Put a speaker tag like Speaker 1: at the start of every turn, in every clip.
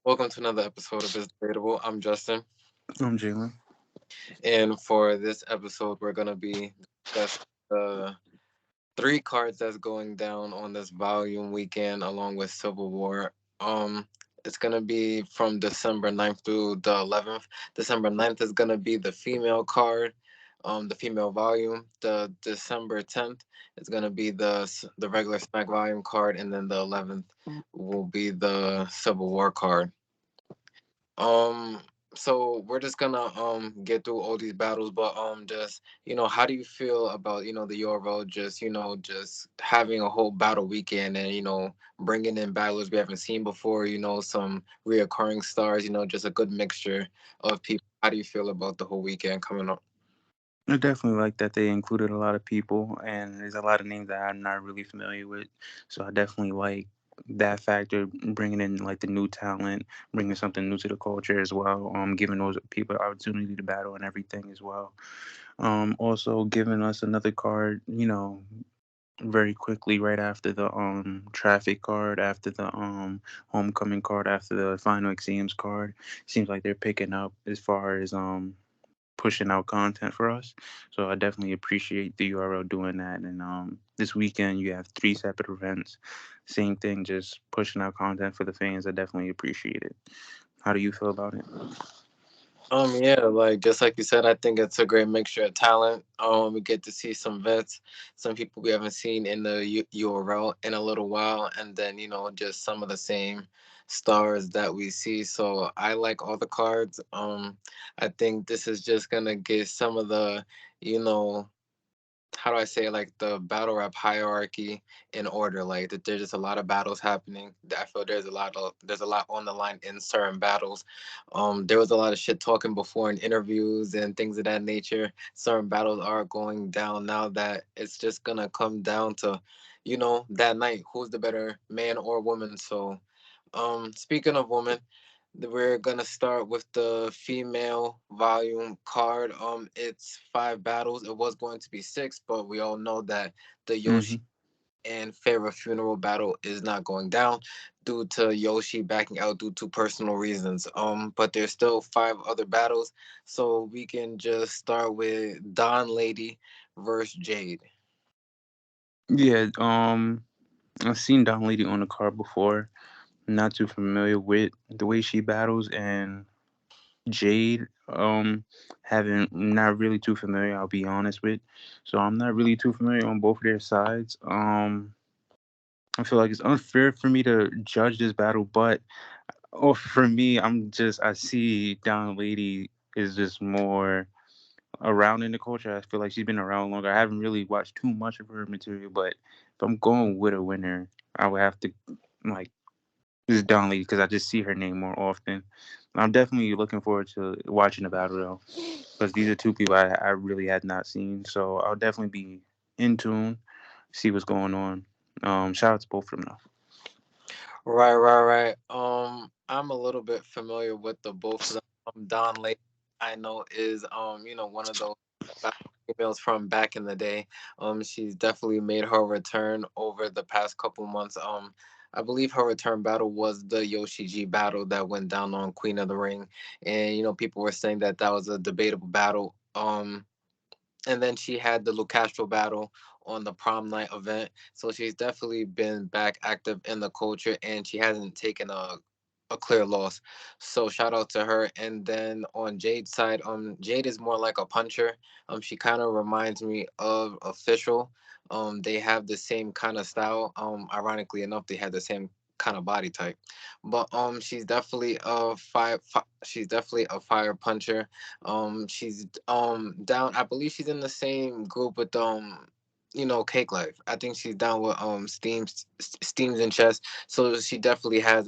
Speaker 1: Welcome to another episode of Debatable. I'm Justin,
Speaker 2: I'm Jalen.
Speaker 1: and for this episode, we're gonna be discussing the three cards that's going down on this volume weekend, along with Civil War. It's gonna be from December 9th through the 11th. December 9th is gonna be the female card, the female volume. The December 10th is gonna be the regular Smack volume card, and then the 11th will be the Civil War card. Um, so we're just gonna get through all these battles, but just how do you feel about the URL just just having a whole battle weekend and bringing in battlers we haven't seen before, some reoccurring stars, just a good mixture of people. How do you feel about the whole weekend coming up?
Speaker 2: I definitely like that they included a lot of people, and there's a lot of names that I'm not really familiar with. So I definitely like that factor, bringing in like the new talent, bringing something new to the culture as well. Giving those people the opportunity to battle and everything as well. Also giving us another card, very quickly right after the traffic card, after the homecoming card, after the final exams card. Seems like they're picking up as far as pushing out content for us. So I definitely appreciate the URL doing that. And this weekend you have three separate events. Same thing, just pushing out content for the fans. I definitely appreciate it. How do you feel about it?
Speaker 1: Yeah, like just like you said, I think it's a great mixture of talent. We get to see some vets, some people we haven't seen in the URL in a little while, and then just some of the same stars that we see. So I like all the cards. I think this is just gonna get some of the, you know, how do I say, like the battle rap hierarchy in order. Like that there's just a lot of battles happening. I feel there's a lot on the line in certain battles. There was a lot of shit talking before in interviews and things of that nature. Certain battles are going down now that it's just gonna come down to, that night who's the better man or woman. So speaking of women, we're gonna start with the female volume card. It's five battles. It was going to be six, but we all know that the
Speaker 2: Hmm.
Speaker 1: Yoshi and Farrah funeral battle is not going down due to Yoshi backing out due to personal reasons. But there's still five other battles, so we can just start with Don Lady versus Jade.
Speaker 2: Yeah, I've seen Don Lady on the card before. Not too familiar with the way she battles, and Jade, having not really too familiar, I'll be honest with. So I'm not really too familiar on both of their sides. I feel like it's unfair for me to judge this battle, but for me, I see Down Lady is just more around in the culture. I feel like she's been around longer. I haven't really watched too much of her material, but if I'm going with a winner, I would have to like this is Donnelly because I just see her name more often. I'm definitely looking forward to watching the battle though, because these are two people I really had not seen. So I'll definitely be in tune, see what's going on. Shout out to both of them though.
Speaker 1: Right, right, right. I'm a little bit familiar with the both of them. Don Lake, I know is one of those females from back in the day. She's definitely made her return over the past couple months. I believe her return battle was the Yoshi G battle that went down on Queen of the Ring, and people were saying that that was a debatable battle. And then she had the Lucastro battle on the prom night event. So she's definitely been back active in the culture, and she hasn't taken a clear loss. So shout out to her. And then on Jade's side, Jade is more like a puncher. She kind of reminds me of Official. They have the same kind of style. Ironically enough, they had the same kind of body type. But she's definitely a she's definitely a fire puncher. She's down. I believe she's in the same group with Cake Life. I think she's down with Steams and Chess. So she definitely has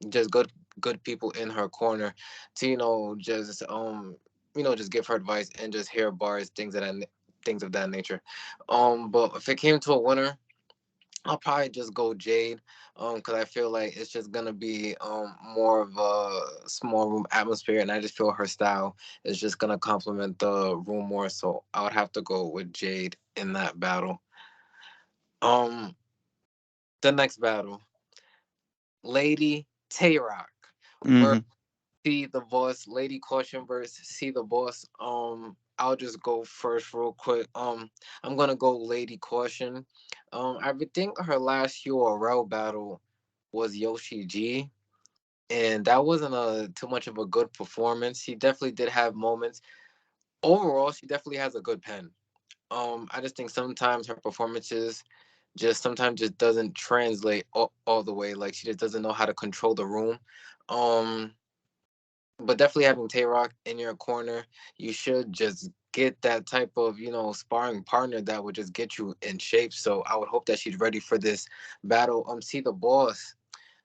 Speaker 1: just good people in her corner to just just give her advice and just hear bars, things of that nature. But if it came to a winner, I'll probably just go Jade, because I feel like it's just gonna be more of a small room atmosphere, and I just feel her style is just gonna complement the room more. So I would have to go with Jade in that battle. Um, the next battle, Lady Tay Rock. Verse
Speaker 2: Hmm.
Speaker 1: See the Boss, Lady Caution versus See the Boss. I'll just go first real quick. I'm gonna go Lady Caution. I would think her last URL battle was Yoshi G, and that wasn't a too much of a good performance. She definitely did have moments. Overall, she definitely has a good pen. I just think sometimes her performances just sometimes just doesn't translate all the way. Like she just doesn't know how to control the room. Um, but definitely having Tay Rock in your corner, you should just get that type of sparring partner that would just get you in shape. So I would hope that she's ready for this battle. See the Boss.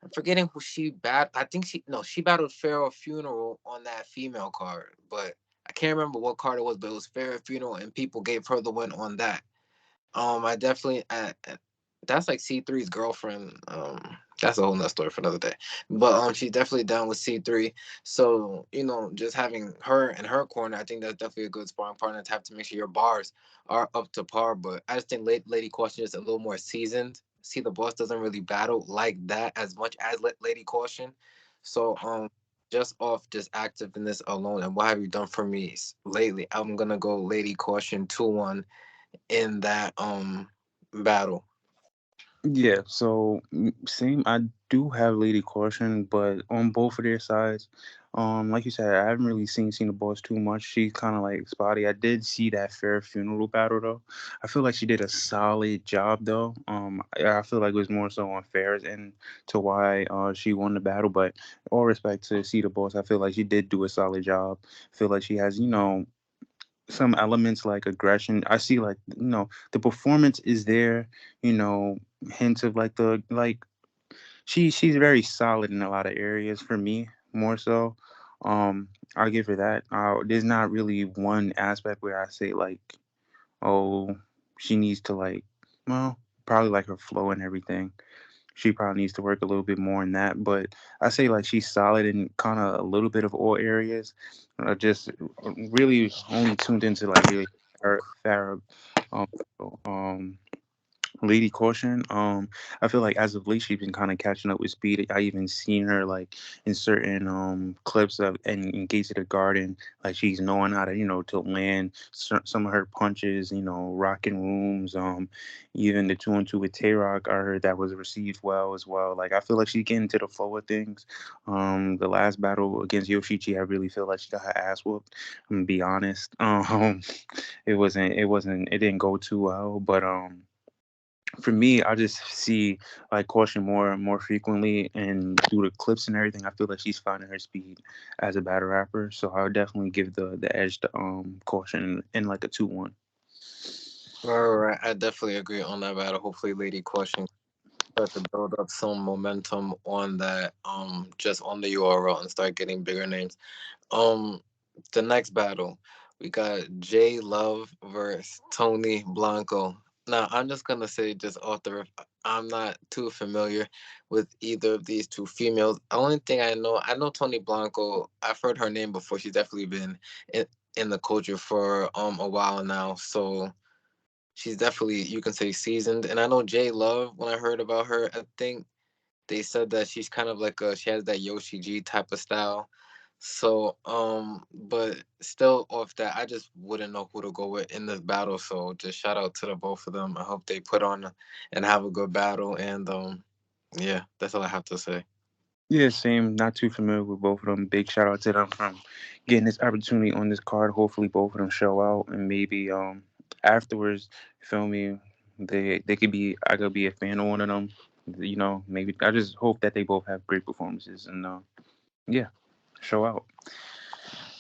Speaker 1: I'm forgetting who she I think she battled Pharaoh Funeral on that female card, but I can't remember what card it was. But it was Pharaoh Funeral, and people gave her the win on that. I definitely that's like C3's girlfriend. That's a whole nother story for another day. But she's definitely down with C3. So, just having her in her corner, I think that's definitely a good sparring partner to have to make sure your bars are up to par. But I just think Lady Caution is a little more seasoned. See the Boss doesn't really battle like that as much as Lady Caution. So just off just activeness alone and what have you done for me lately, I'm gonna go Lady Caution 2-1 in that battle.
Speaker 2: Yeah, so same. I do have Lady Caution, but on both of their sides, like you said, I haven't really seen the boss too much. She's kind of like spotty. I did see that fair funeral battle though. I feel like she did a solid job though. I feel like it was more so unfair and to why she won the battle. But all respect to see the boss, I feel like she did do a solid job. I feel like she has some elements like aggression. I see like the performance is there, hints of like the like she's very solid in a lot of areas for me more so. I'll give her that. There's not really one aspect where I say like, oh, she needs to like, well, probably like her flow and everything. She probably needs to work a little bit more in that. But I say like she's solid in kind of a little bit of all areas. Just really only tuned into like really Farrah, um, um, Lady Caution. I feel like as of late she's been kind of catching up with speed. I even seen her like in certain clips of and in Gates of the Garden, like she's knowing how to to land some of her punches. Rocking rooms. Even the 2-on-2 with Tay Rock, I heard that was received well as well. Like I feel like she's getting to the flow of things. The last battle against Yoshichi, I really feel like she got her ass whooped. I'm gonna be honest. It didn't go too well, but for me, I just see like Caution more frequently, and through the clips and everything, I feel like she's finding her speed as a battle rapper. So I would definitely give the edge to Caution in like a 2-1.
Speaker 1: Right, I definitely agree on that battle. Hopefully, Lady Caution start to build up some momentum on that, just on the URL and start getting bigger names. Um, the next battle, we got J Love versus Toni Blanco. Now, I'm just gonna say, just off the rip, I'm not too familiar with either of these two females. Only thing I know Toni Blanco. I've heard her name before. She's definitely been in the culture for a while now. So she's definitely, you can say, seasoned. And I know J Love. When I heard about her, I think they said that she's kind of like she has that Yoshi G type of style. So, but still off that, I just wouldn't know who to go with in this battle. So just shout out to the both of them. I hope they put on and have a good battle. And yeah, that's all I have to say.
Speaker 2: Yeah, same. Not too familiar with both of them. Big shout out to them from getting this opportunity on this card. Hopefully, both of them show out, and maybe afterwards, you feel me? They could be. I could be a fan of one of them. Maybe I just hope that they both have great performances and yeah, show out.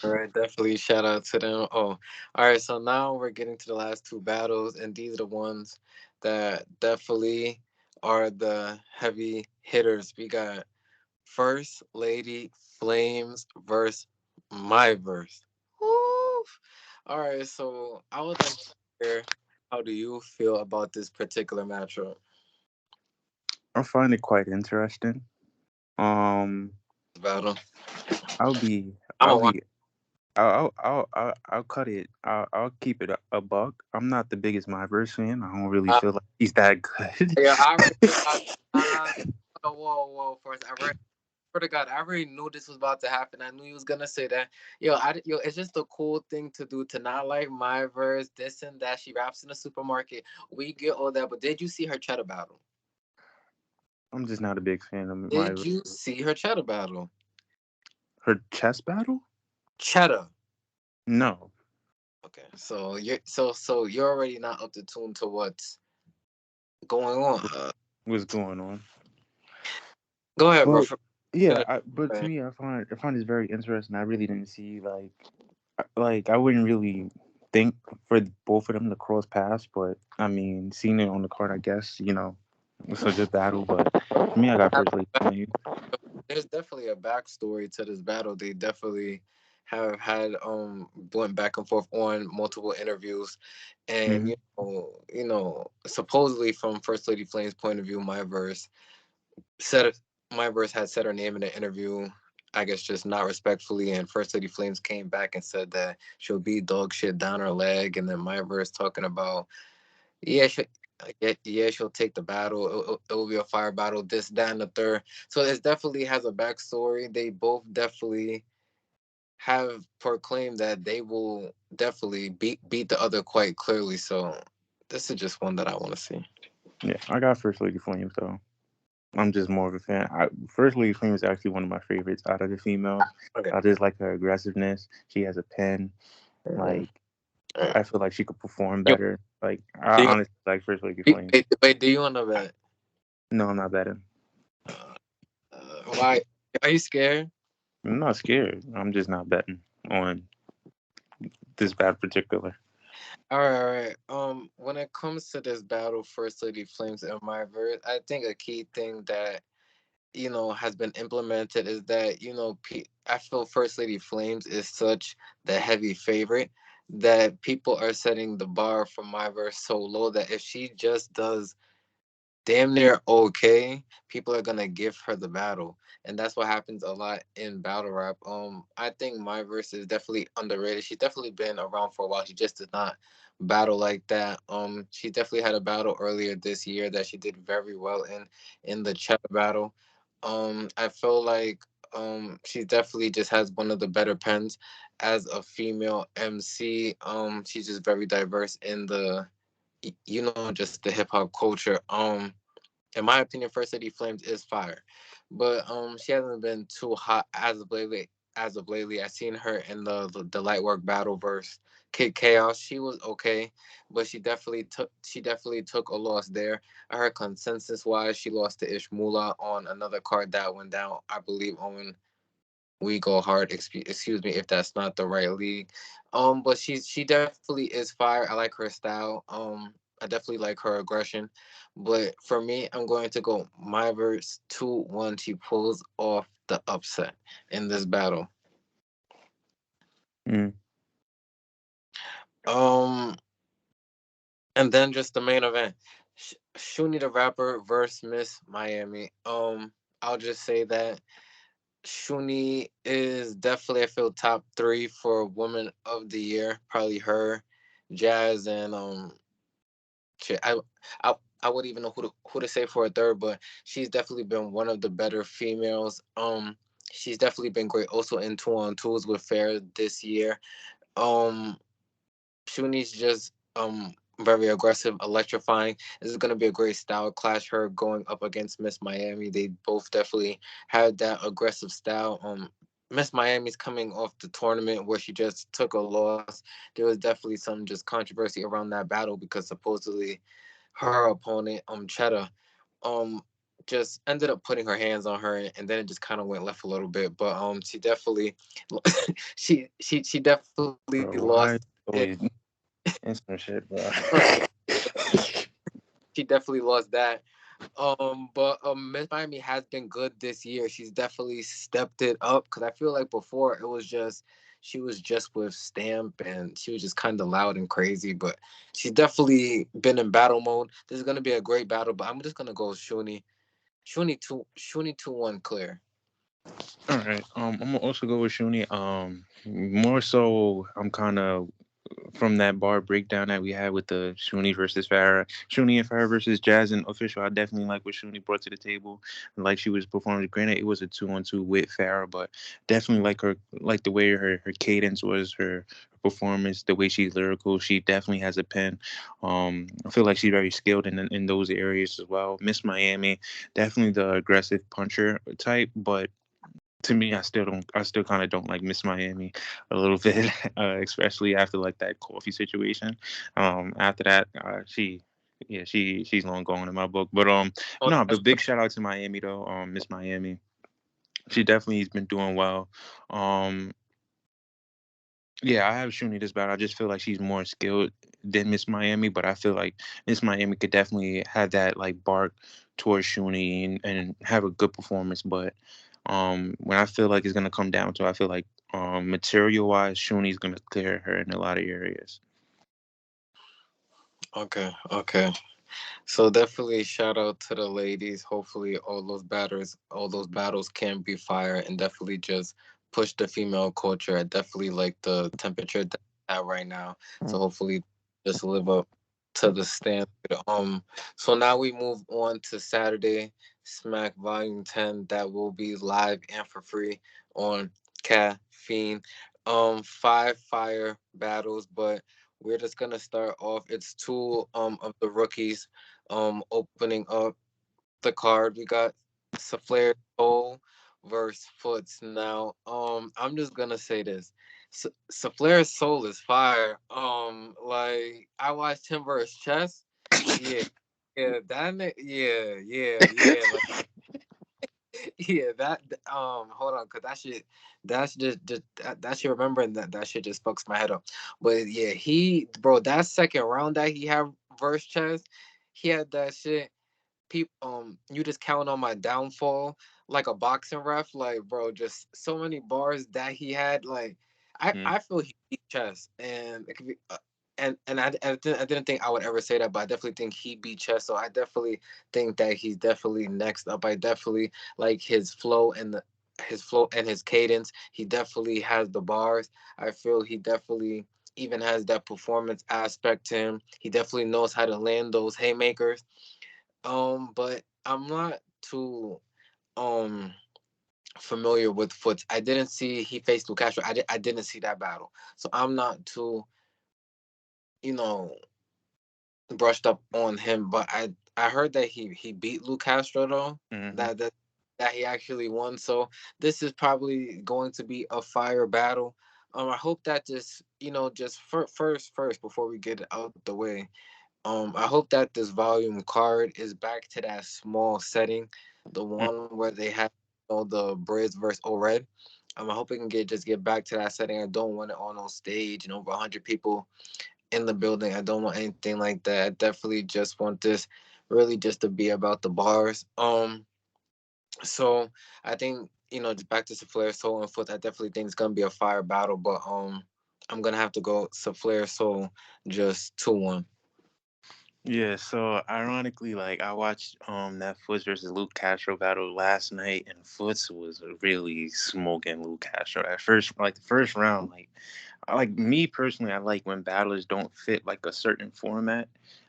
Speaker 1: All right, definitely shout out to them. Oh, all right. So now we're getting to the last two battles, and these are the ones that definitely are the heavy hitters. We got First Lady Flames versus MyVerse. Woo! All right, so I would like to hear, how do you feel about this particular matchup?
Speaker 2: I find it quite interesting. Um,
Speaker 1: Battle.
Speaker 2: I'll be,
Speaker 1: I'm
Speaker 2: I'll
Speaker 1: a
Speaker 2: be, I'll cut it. I'll keep it a buck. I'm not the biggest MyVerse fan. I don't really
Speaker 1: uh,
Speaker 2: feel like he's that good.
Speaker 1: yeah, I already. Whoa, whoa, first. swear to God, I already knew this was about to happen. I knew he was gonna say that. Yo, it's just a cool thing to do to not like my verse, this and that. She raps in the supermarket. We get all that, but did you see her cheddar battle?
Speaker 2: I'm just not a big fan of
Speaker 1: Did
Speaker 2: my
Speaker 1: you see her cheddar battle?
Speaker 2: her chess battle.
Speaker 1: Cheddar.
Speaker 2: No,
Speaker 1: Okay, so you're already not up to tune to what's going on.
Speaker 2: what's going on?
Speaker 1: Go ahead, bro.
Speaker 2: But yeah, but to
Speaker 1: Finish.
Speaker 2: me, I find this very interesting. I really didn't see like I wouldn't really think for both of them to cross paths, but I mean, seeing it on the card, I guess it's a good battle. But for me, I got First Lady Flame.
Speaker 1: There's definitely a backstory to this battle. They definitely have had went back and forth on multiple interviews, and
Speaker 2: Hmm.
Speaker 1: supposedly from First Lady Flame's point of view, said my verse had said her name in the interview. I guess just not respectfully, and First Lady Flames came back and said that she'll be dog shit down her leg, and then my verse talking about yeah, yeah, she'll take the battle. It will be a fire battle. This, that, and the third. So it definitely has a backstory. They both definitely have proclaimed that they will definitely beat the other quite clearly. So this is just one that I want to see.
Speaker 2: Yeah, I got First Lady Flame, so I'm just more of a fan. First Lady Flame is actually one of my favorites out of the females.
Speaker 1: Okay.
Speaker 2: I just like her aggressiveness. She has a pen.
Speaker 1: Mm-hmm.
Speaker 2: Like
Speaker 1: All right.
Speaker 2: I feel like she could perform
Speaker 1: You,
Speaker 2: better. Like I
Speaker 1: do you,
Speaker 2: honestly like First Lady Flame.
Speaker 1: wait, do you want to bet?
Speaker 2: No, I'm not betting.
Speaker 1: Uh, why? Are you scared?
Speaker 2: I'm not scared. I'm just not betting on this bad particular.
Speaker 1: All right. When it comes to this battle, First Lady Flames and my verse, I think a key thing that has been implemented is that I feel First Lady Flames is such the heavy favorite that people are setting the bar for my verse so low that if she just does damn near okay, people are gonna give her the battle, and that's what happens a lot in battle rap. I think my verse is definitely underrated. She's definitely been around for a while. She just did not battle like that. She definitely had a battle earlier this year that she did very well in the chat battle. I feel like she definitely just has one of the better pens as a female MC. She's just very diverse in the just the hip hop culture. In my opinion, First Lady Flames is fire, but she hasn't been too hot as of lately. I seen her in the light work battle verse Kid Chaos. She was okay, but she definitely took a loss there. I heard consensus wise she lost to Ishmula on another card that went down. I believe on We Go Hard. Excuse me if that's not the right league. But she definitely is fire. I like her style. I definitely like her aggression. But for me, I'm going to go my verse 2-1. She pulls off the upset in this battle.
Speaker 2: Mm.
Speaker 1: Um, and then just the main event. Shooney the rapper versus Miss Miami. I'll just say that Shooney is definitely I feel top three for Woman of the Year. Probably her, Jazz, and shit. I would even know who to say for a third, but she's definitely been one of the better females. She's definitely been great also in 2-on-2s with Fair this year. Um, Shuni's just very aggressive, electrifying. This is gonna be a great style clash. Her going up against Miss Miami. They both definitely had that aggressive style. Miss Miami's coming off the tournament where she just took a loss. There was definitely some just controversy around that battle because supposedly her opponent, Cheddar, um, just ended up putting her hands on her, and then it just kind of went left a little bit. But she definitely, she definitely
Speaker 2: Bro,
Speaker 1: lost
Speaker 2: why
Speaker 1: it.
Speaker 2: always instant shit, bro?
Speaker 1: She definitely lost that. But Miss Miami has been good this year. She's definitely stepped it up because I feel like before it was just she was just with Stamp and she was just kind of loud and crazy. But she's definitely been in battle mode. This is gonna be a great battle. But I'm just gonna go Shooney. Shooney 2-1 clear.
Speaker 2: All right. I'm gonna also go with Shooney. More so, I'm kind of from that bar breakdown that we had with the Shooney versus Farrah, Shooney and Farrah versus Jazz and Official. I definitely like what Shooney brought to the table, and like she was performing. Granted, it was a 2-on-2 with Farrah, but definitely like her, like the way her cadence was, her performance, the way she's lyrical. She definitely has a pen. I feel like she's very skilled in those areas as well. Miss Miami, definitely the aggressive puncher type, but to me, I still don't. I still kind of don't like Miss Miami a little bit, especially after like that coffee situation. After that, yeah, she's long gone in my book. But
Speaker 1: Oh,
Speaker 2: no,
Speaker 1: that's
Speaker 2: but big shout out to Miami though. Miss Miami, she definitely has been doing well. Um, yeah, I have Shuni this battle. I just feel like she's more skilled than Miss Miami, but I feel like Miss Miami could definitely have that like bark towards Shuni and have a good performance. But when I feel like it's gonna come down to, I feel like material wise, Shuni's gonna clear her in a lot of areas.
Speaker 1: okay. Okay. So definitely shout out to the ladies. Hopefully all those battles can be fire and definitely just push the female culture. I definitely like the temperature that we're at right now. So hopefully just live up to the standard. So now we move on to Saturday Smack Volume 10 that will be live and for free on Caffeine. Five fire battles, but we're just gonna start off. It's two of the rookies opening up the card. We got SaFlare Soul versus Footz. Now, I'm just gonna say this. SaFlare Soul is fire. Like I watched him versus Chess. Yeah. Yeah, yeah. Like yeah, hold on, cause that's just that shit. Remembering that shit just fucks my head up. But yeah, bro, that second round that he had versus Chess, he had that shit. People, you just count on my downfall like a boxing ref. Like, bro, just so many bars that he had. Like,
Speaker 2: Mm.
Speaker 1: I feel he beat Chess, and it could be. And I didn't think I would ever say that, but I definitely think he beat Chess. So I definitely think that he's definitely next up. I definitely like his flow and his cadence. He definitely has the bars. I feel he definitely even has that performance aspect to him. He definitely knows how to land those haymakers. But I'm not too um familiar with Foots. I didn't see he faced Luke Castro. I didn't see that battle, so I'm not too you know brushed up on him. But I heard that he beat Luke Castro though.
Speaker 2: Hmm.
Speaker 1: That he actually won. So this is probably going to be a fire battle. I hope that just just first before we get it out the way. I hope that this volume card is back to that small setting, the one where they have the Briz versus O-Red. I hope it can get back to that setting. I don't want it on stage and over 100 people in the building. I don't want anything like that. I definitely just want this really just to be about the bars. So I think just back to Saflare Soul and Foot. I definitely think it's gonna be a fire battle, but I'm gonna have to go Saflare Soul just 2-1.
Speaker 2: Yeah, so ironically, like I watched that Foots versus Luke Castro battle last night, and Foots was really smoking Luke Castro. At first, like the first round, like I like me personally, I like when battlers don't fit like a certain format.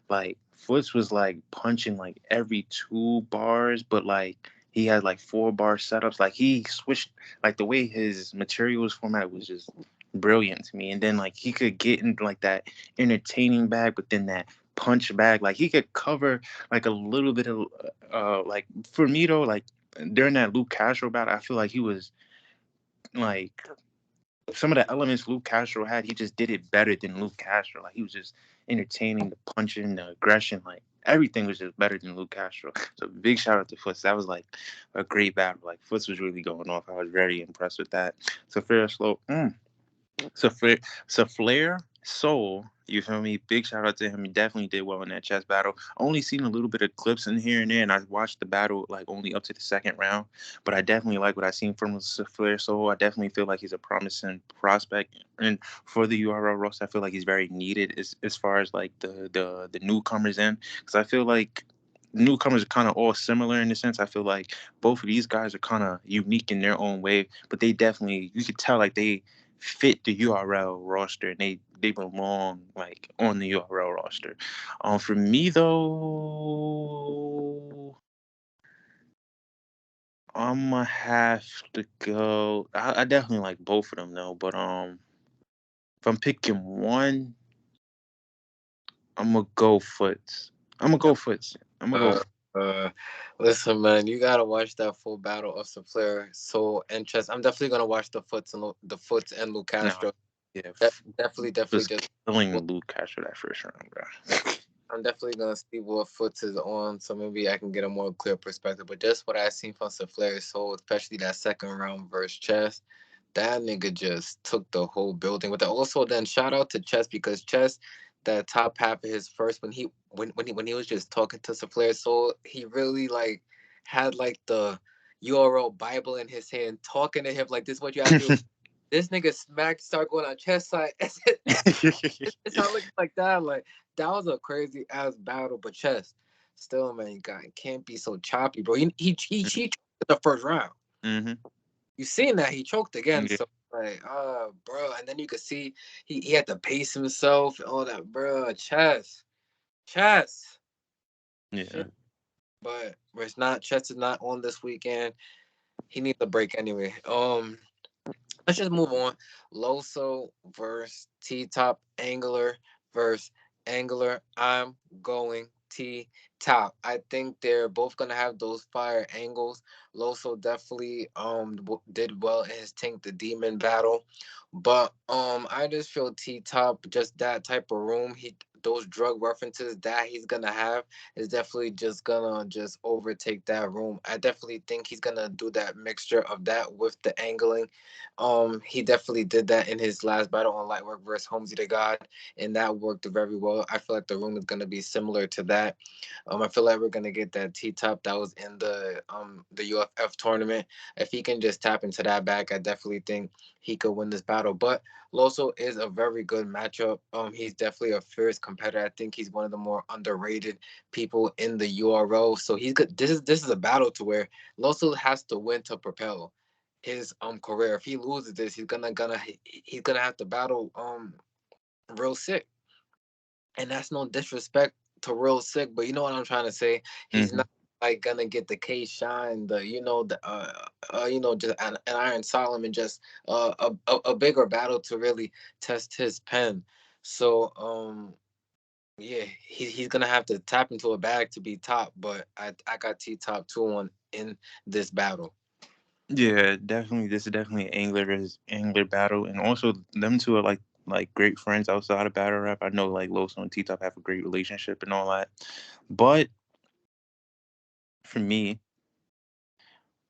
Speaker 2: Like Foots was like punching like every 2 bars, but like he had like 4 bar setups. Like he switched like the way his material was formatted was just brilliant to me. And then like he could get into like that entertaining bag, but then that punch bag. Like he could cover like a little bit of like for me though, like during that Luke Castro battle, I feel like he was like some of the elements Luke Castro had, he just did it better than Luke Castro. Like he was just entertaining, the punching, the aggression, like everything was just better than Luke Castro. So big shout out to Foots. That was like a great battle. Like Foots was really going off. I was very impressed with that. So fair slow. So Flair Soul, you feel me? Big shout out to him. He definitely did well in that chess battle. Only seen a little bit of clips in here and there, and I watched the battle like only up to the second round. But I definitely like what I seen from Flair Soul. I definitely feel like he's a promising prospect. And for the URL roast, I feel like he's very needed as far as like the newcomers in, because I feel like newcomers are kind of all similar in the sense. I feel like both of these guys are kind of unique in their own way, but they definitely you could tell like fit the URL roster, and they belong like on the URL roster. For me though, I'm gonna have to go. I definitely like both of them though, but if I'm picking one, I'm gonna go Footz. I'm gonna go Footz. I'm gonna go.
Speaker 1: Uh, uh, Listen, man, you gotta watch that full battle of SaFlare, Soul, and Chess. I'm definitely gonna watch the Foots and Luke
Speaker 2: Nah,
Speaker 1: Castro.
Speaker 2: yeah,
Speaker 1: Definitely
Speaker 2: was
Speaker 1: just.
Speaker 2: killing Luke Castro that first round, bro.
Speaker 1: I'm definitely gonna see what Foots is on, so maybe I can get a more clear perspective. But just what I seen from SaFlare Soul, especially that second round versus Chess, that nigga just took the whole building with it. Also, then shout out to Chess because Chess, that top half of his first when he was just talking to SaFlare Soul, he really like had like the URL Bible in his hand, talking to him like this. Is what you have to do. This nigga smack start going on Chess side. It's not looking like that. Like that was a crazy ass battle, but Chess, still, man, you got can't be so choppy, bro. He choked in the first round.
Speaker 2: Mm-hmm.
Speaker 1: You seen that he choked again,
Speaker 2: Yeah,
Speaker 1: so like, bro, and then you could see he had to pace himself and all that, bro. Chess,
Speaker 2: yeah,
Speaker 1: shit. But it's not. Chess is not on this weekend. He needs a break anyway. Let's just move on. Loso versus T Top, Angler versus Angler. I'm going T Top. I think they're both gonna have those fire angles. Loso definitely did well in his Tank the Demon battle, but I just feel T Top just that type of room. He those drug references that he's gonna have is definitely just gonna just overtake that room. I definitely think he's gonna do that mixture of that with the angling. He definitely did that in his last battle on Lightwork versus Holmesy the God, and that worked very well. I feel like the room is gonna be similar to that. I feel like we're gonna get that T top that was in the UFF tournament. If he can just tap into that back, I definitely think he could win this battle. But Loso is a very good matchup. He's definitely a fierce competitor. I think he's one of the more underrated people in the URO. So he's good. This is a battle to where Loso has to win to propel his career. If he loses this, he's gonna have to battle real sick. And that's no disrespect to real sick, but you know what I'm trying to say. He's
Speaker 2: mm-hmm.
Speaker 1: not like gonna get the K shine, the just an Iron Solomon, just a bigger battle to really test his pen. So yeah, he's gonna have to tap into a bag to be top, but I got T top 2-1 in this battle.
Speaker 2: Yeah, definitely. This is definitely angler battle, and also them two are like great friends outside of battle rap. I know like Loso and T Top have a great relationship and all that, but for me,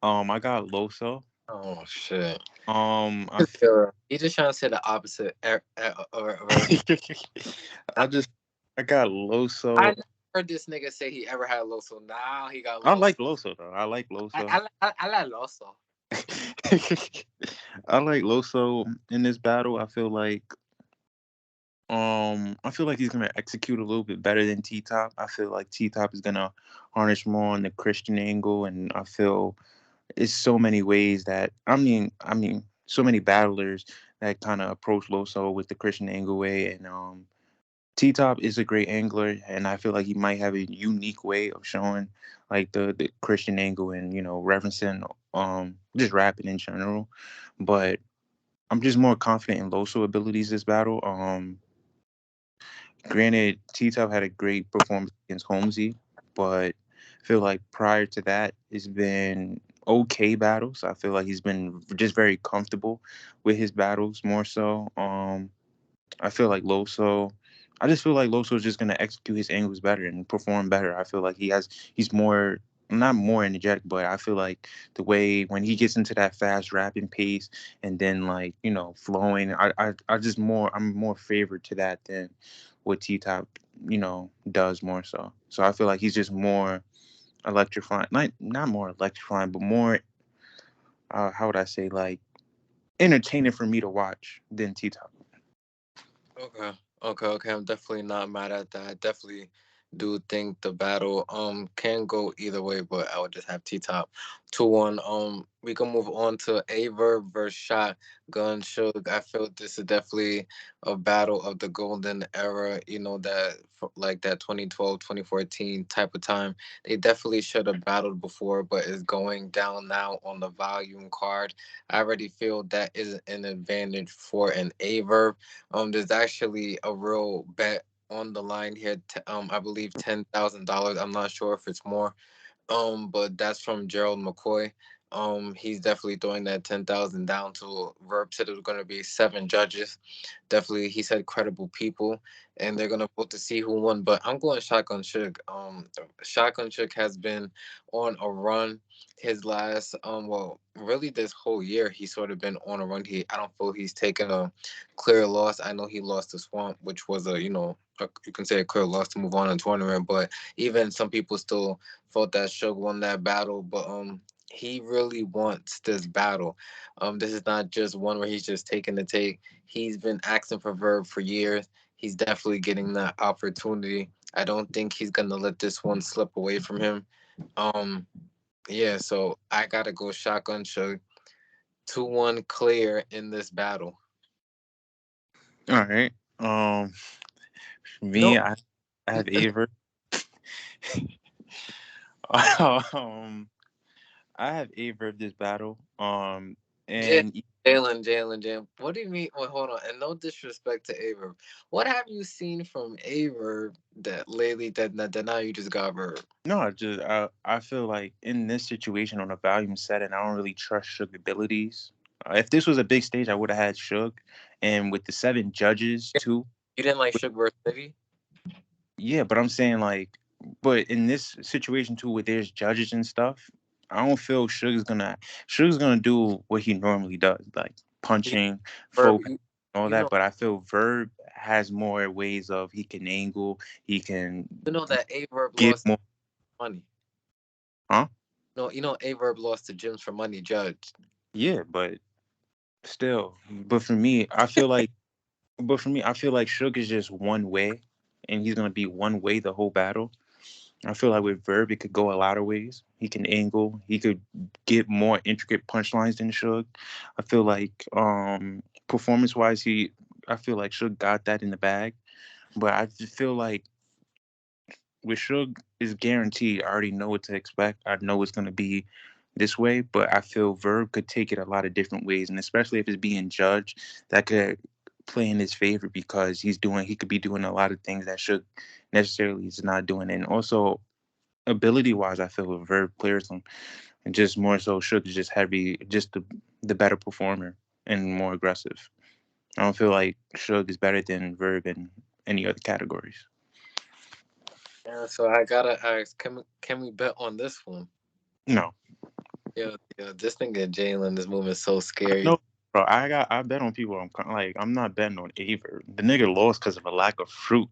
Speaker 2: I got Loso.
Speaker 1: Oh shit.
Speaker 2: I
Speaker 1: He just trying to say the opposite.
Speaker 2: I just I got
Speaker 1: I
Speaker 2: Loso.
Speaker 1: never heard this nigga say he ever had Loso. Now he got
Speaker 2: I
Speaker 1: Loso.
Speaker 2: like Loso though. I like Loso.
Speaker 1: I like Loso.
Speaker 2: I like Loso in this battle. I feel like he's gonna execute a little bit better than T Top. I feel like T Top is gonna harness more on the Christian angle, and I feel it's so many ways that so many battlers that kind of approach Loso with the Christian angle way, and T Top is a great angler, and I feel like he might have a unique way of showing like the Christian angle and referencing just rapping in general. But I'm just more confident in Loso abilities this battle. Granted, T Top had a great performance against Holmesy, but I feel like prior to that, it's been okay battles. I feel like he's been just very comfortable with his battles more so. I feel like Loso. I just feel like Loso is just gonna execute his angles better and perform better. I feel like he's more not more energetic, but I feel like the way when he gets into that fast rapping pace and then like flowing, I'm more favored to that than what T Top does more so. So I feel like he's just more electrifying, not more electrifying, but more how would I say like entertaining for me to watch than T Top.
Speaker 1: Okay. Okay. I'm definitely not mad at that. I definitely do think the battle can go either way, but I would just have T Top 2-1. We can move on to A Verb versus Shotgun Suge. I feel this is definitely a battle of the golden era, you know, that like that 2012, 2014 type of time. They definitely should have battled before, but it's going down now on the volume card. I already feel that is an advantage for an A Verb. There's actually a real bet on the line here. I believe $10,000. I'm not sure if it's more. But that's from Gerald McCoy. He's definitely throwing that 10,000 down to Verb. Said it was going to be 7 judges. Definitely, he said credible people, and they're gonna vote to see who won. But I'm going Shotgun Suge. Shotgun Suge has been on a run. His last, well, really this whole year, he's sort of been on a run. I don't feel he's taken a clear loss. I know he lost to Swamp, which was you can say a clear loss to move on in tournament. But even some people still felt that Suge won that battle. But he really wants this battle. This is not just one where he's just taking the take. He's been asking for Verb for years. He's definitely getting that opportunity. I don't think he's gonna let this one slip away from him. Um, yeah, so I gotta go Shotgun Suge 2-1 clear in this battle.
Speaker 2: All right. Me,
Speaker 1: No,
Speaker 2: I have Aver. um, I have Aver this battle.
Speaker 1: J-
Speaker 2: And
Speaker 1: Jalen. What do you mean? Wait, hold on. And no disrespect to Averb. What have you seen from Averb that lately that now you just got Verb?
Speaker 2: no, just I feel like in this situation on a volume setting, I don't really trust Suge abilities. If this was a big stage, I would have had Suge, and with the 7 judges too.
Speaker 1: You didn't like Sugar vs. City?
Speaker 2: Yeah, but I'm saying like, but in this situation too, where there's judges and stuff, I don't feel Sugar's gonna do what he normally does, like
Speaker 1: You,
Speaker 2: punching,
Speaker 1: Verb,
Speaker 2: focus, all
Speaker 1: you
Speaker 2: that.
Speaker 1: know
Speaker 2: But I feel Verb has more ways of he can angle, he can
Speaker 1: you know that Averb
Speaker 2: get
Speaker 1: lost
Speaker 2: more,
Speaker 1: money.
Speaker 2: huh?
Speaker 1: No, you know Averb lost to Gyms for Money Judge.
Speaker 2: Yeah, but still, but for me, I feel like, but for me, I feel like Suge is just one way, and he's gonna be one way the whole battle. I feel like with Verb, it could go a lot of ways. He can angle. He could get more intricate punchlines than Suge. I feel like performance wise, I feel like Suge got that in the bag. But I just feel like with Suge is guaranteed. I already know what to expect. I know it's gonna be this way. But I feel Verb could take it a lot of different ways, and especially if it's being judged, that could play in his favor because he could be doing a lot of things that Suge necessarily is not doing. And also ability wise, I feel Verb clears him, and just more so Shook is just heavy, just the better performer and more aggressive. I don't feel like Shook is better than Verb in any other categories.
Speaker 1: Yeah, so I gotta ask, can we bet on this one?
Speaker 2: No,
Speaker 1: Yeah, this nigga Jalen is moving so scary.
Speaker 2: no, bro. I bet on people. Like I'm not betting on Aver. The nigga lost because of a lack of fruit.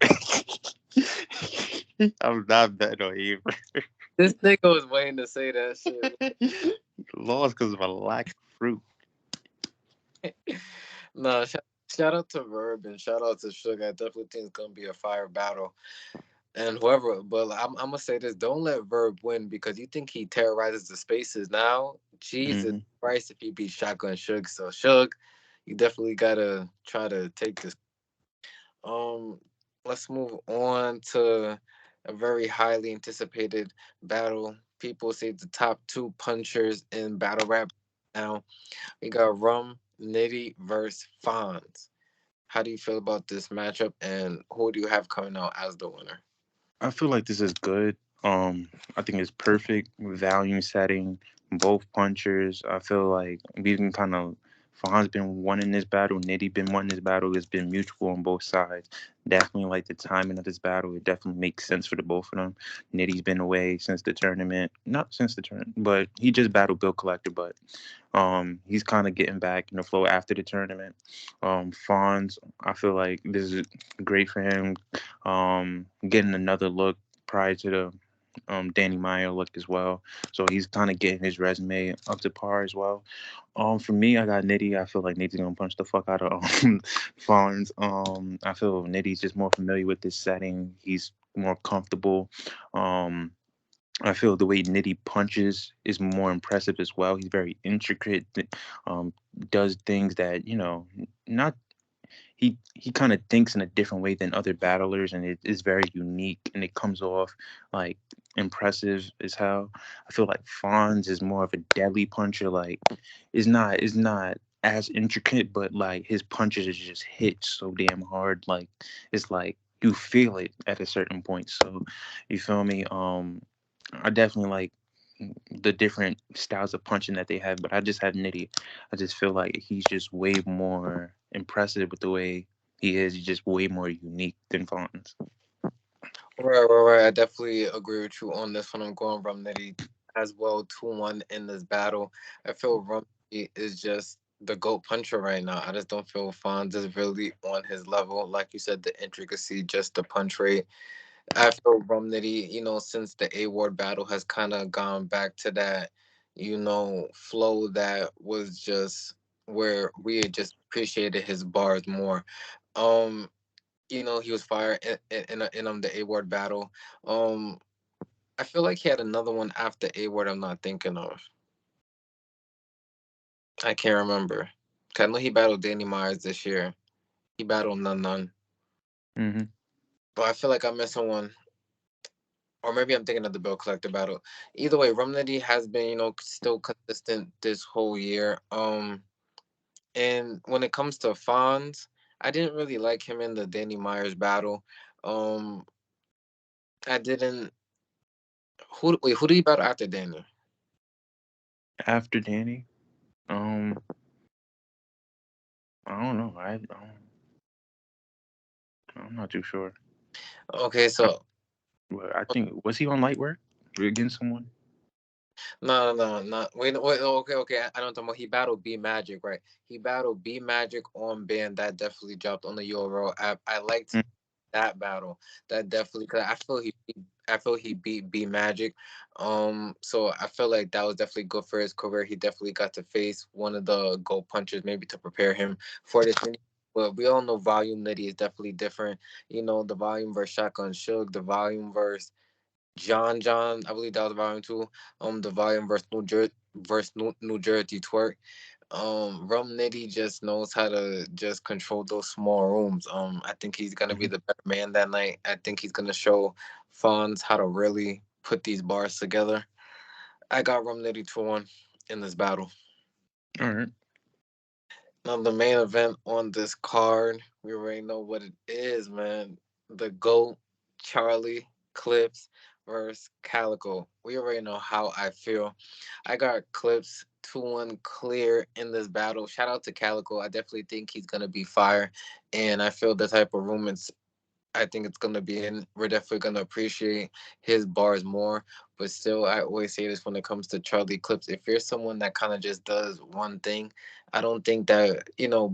Speaker 2: I'm not betting on Aver.
Speaker 1: This nigga was waiting to say that shit.
Speaker 2: Lost because of a lack of fruit.
Speaker 1: Nah, shout out to Verb and shout out to Sugar. I definitely think it's gonna be a fire battle. And whoever, but I'm gonna say this: don't let Verb win because you think he terrorizes the spaces now. Jesus
Speaker 2: Hmm.
Speaker 1: Christ, if he beat Shotgun Suge, so Suge, you definitely gotta try to take this. Um, let's move on to a very highly anticipated battle. People say the top two punchers in battle rap now. We got Rum Nitty versus Fonz. How do you feel about this matchup, and who do you have coming out as the winner?
Speaker 2: I feel like this is good. I think it's perfect value setting. Both punchers. I feel like we can kind of. Fahan's been winning this battle. Nitty been winning this battle. It's been mutual on both sides. Definitely like the timing of this battle. It definitely makes sense for the both of them. Nitty's been away since the tournament. Not since the tournament, but he just battled Bill Collector. But he's kind of getting back in the flow after the tournament. Fonz, I feel like this is great for him. Getting another look prior to the Danny Meyer look as well. So he's kind of getting his resume up to par as well. For me, I got Nitty. I feel like Nitty's gonna punch the fuck out of Fonz. I feel Nitty's just more familiar with this setting. He's more comfortable. Um, I feel the way Nitty punches is more impressive as well. He's very intricate, um, does things that, not he kind of thinks in a different way than other battlers, and it is very unique, and it comes off like impressive as hell. I feel like Fonz is more of a deadly puncher. Like, is not as intricate, but like his punches is just hit so damn hard. Like, it's like you feel it at a certain point. So you feel me? I definitely like the different styles of punching that they have, but I just have Nitty. I just feel like he's just way more impressive with the way he is. He's just way more unique than Fonz.
Speaker 1: Right. I definitely agree with you on this one. I'm going Rum Nitty as well, 2-1 in this battle. I feel Rum Nitty is just the GOAT puncher right now. I just don't feel Fonz is really on his level. Like you said, the intricacy, just the punch rate. I feel Rum Nitty, since the A Ward battle has kind of gone back to that, flow that was just where we had just appreciated his bars more. Um, he was fired in the A Ward battle. Um, I feel like he had another one after A Ward. I'm not thinking of. I can't remember. 'Cause I know he battled Danny Myers this year. He battled None.
Speaker 2: Hmm.
Speaker 1: But I feel like I'm missing one. Or maybe I'm thinking of the Bill Collector battle. Either way, Rumnity has been, still consistent this whole year. And when it comes to Fonz, I didn't really like him in the Danny Myers battle. Um, I didn't. Who did he battle after Danny?
Speaker 2: After Danny, um, I don't know. I'm not too sure.
Speaker 1: Okay,
Speaker 2: I,
Speaker 1: so
Speaker 2: I think was he on light work against someone?
Speaker 1: no, not wait. Okay. I don't know. About he battled B Magic, right? He battled B Magic on band. That definitely dropped on the Euro app. I liked that battle. That definitely because I feel he beat B Magic. So I feel like that was definitely good for his career. He definitely got to face one of the gold punchers, maybe to prepare him for this. But we all know Volume Nitty is definitely different. The Volume versus Shotgun Suge, the Volume versus John, I believe that was volume two. The volume versus New Jersey twerk. Rum Nitty just knows how to just control those small rooms. I think he's gonna be
Speaker 2: Hmm.
Speaker 1: the better man that night. I think he's gonna show Fonz how to really put these bars together. I got Rum Nitty 2-1 in this battle.
Speaker 2: All right.
Speaker 1: Now the main event on this card, we already know what it is, man. The GOAT, Charlie Clips versus Calicoe. We already know how I feel. I got Clips 2-1 clear in this battle. Shout out to Calicoe. I definitely think he's gonna be fire. And I feel the type of room I think it's gonna be in. We're definitely gonna appreciate his bars more. But still, I always say this when it comes to Charlie Clips. If you're someone that kind of just does one thing, I don't think that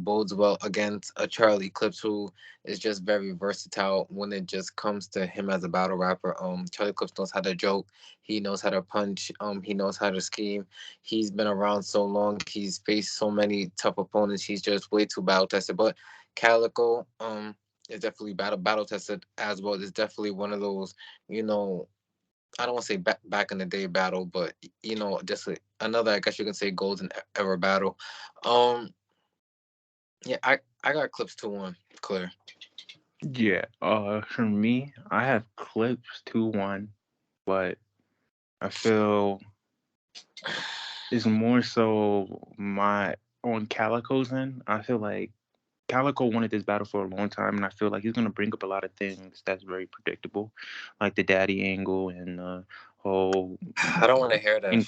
Speaker 1: bodes well against a Charlie Clips who is just very versatile when it just comes to him as a battle rapper. Charlie Clips knows how to joke. He knows how to punch. He knows how to scheme. He's been around so long. He's faced so many tough opponents. He's just way too battle tested. But Calico, is definitely battle tested as well. It's definitely one of those, you know, I don't want to say back in the day battle, but just another, I guess you can say golden era battle. Um, yeah, I got clips 2-1 clear.
Speaker 2: Yeah. For me, I have clips 2-1, but I feel it's more so my on Calico's end. I feel like Calico wanted this battle for a long time, and I feel like he's gonna bring up a lot of things that's very predictable, like the daddy angle and the whole
Speaker 1: I don't want to hear that shit.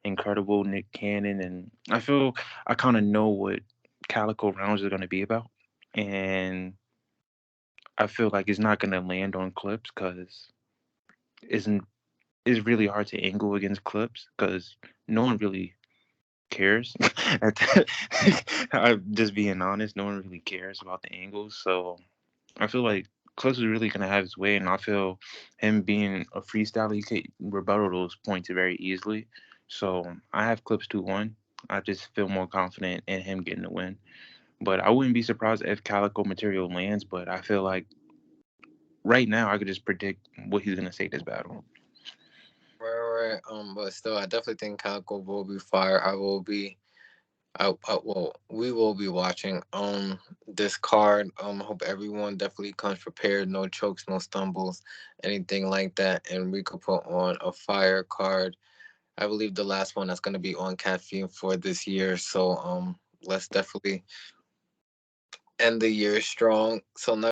Speaker 2: incredible Nick Cannon, and I feel I kind of know what Calico rounds are gonna be about, and I feel like it's not gonna land on clips because isn't it's really hard to angle against clips because no one really cares. I'm just being honest. No one really cares about the angles. So I feel like Clips is really gonna have his way, and I feel him being a freestyler, he could rebuttal those points very easily. So I have Clips 2-1. I just feel more confident in him getting the win. But I wouldn't be surprised if Calico material lands. But I feel like right now I could just predict what he's gonna say this battle.
Speaker 1: Right, right. But still, I definitely think Calicoe will be fire. I will be. Well, we will be watching this card. Hope everyone definitely comes prepared. No chokes, no stumbles, anything like that, and we could put on a fire card. I believe the last one that's gonna be on caffeine for this year. So let's definitely end the year strong. So now